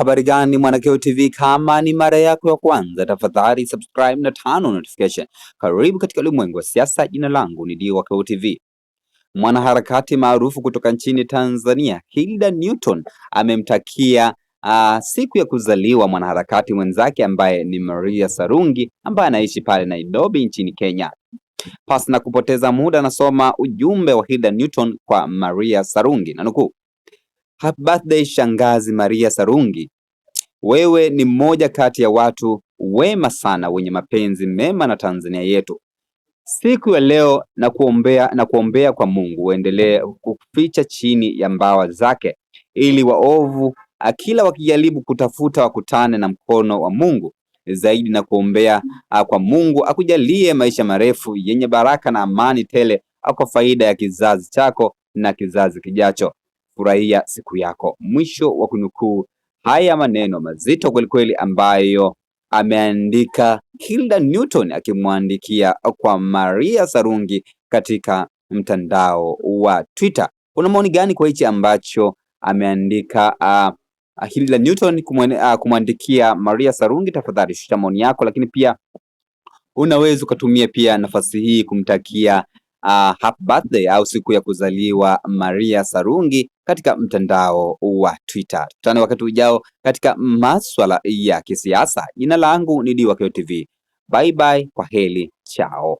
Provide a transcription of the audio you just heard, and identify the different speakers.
Speaker 1: Habari gani Mwanakeo TV, kama ni mara yako ya kwanza tafadhali subscribe na tano notification. Karibu katika ulimwengu wa siasa. Jina langu ni Diwakeo TV. Mwanaharakati maarufu kutoka nchini Tanzania Hilda Newton amemtakia siku ya kuzaliwa mwanaharakati mwenzake ambaye ni Maria Sarungi ambaye anaishi pale Nairobi nchini Kenya. Pasi na kupoteza muda, nasoma ujumbe wa Hilda Newton kwa Maria Sarungi na nukuu: Happy birthday Shangazi Maria Sarungi. Wewe ni mmoja kati ya watu wema sana wenye mapenzi mema na Tanzania yetu. Siku ya leo na kuombea kwa Mungu uendelee kuficha chini ya mbawa zake, ili waovu kila wakijaribu kutafuta wakutane na mkono wa Mungu zaidi, na kuombea kwa Mungu akujalie maisha marefu yenye baraka na amani tele kwa faida ya kizazi chako na kizazi kijacho. Furahia siku yako. Mwisho wa kunukuu. Haya maneno mazito kwelikweli ambayo ameandika Hilda Newton akimwandikia kwa Maria Sarungi katika mtandao wa Twitter. Una maoni gani kwa hichi ambacho ameandika Hilda Newton kumwandikia Maria Sarungi? Tafadhali shusha maoni yako, lakini pia unaweza ukatumia pia nafasi hii kumtakia happy birthday au siku ya kuzaliwa Maria Sarungi katika mtandao wa Twitter. Tutane wakati ujao katika maswala ya kisiasa. Jina langu ni Diwakeo TV. Bye bye, kwa heri, chao.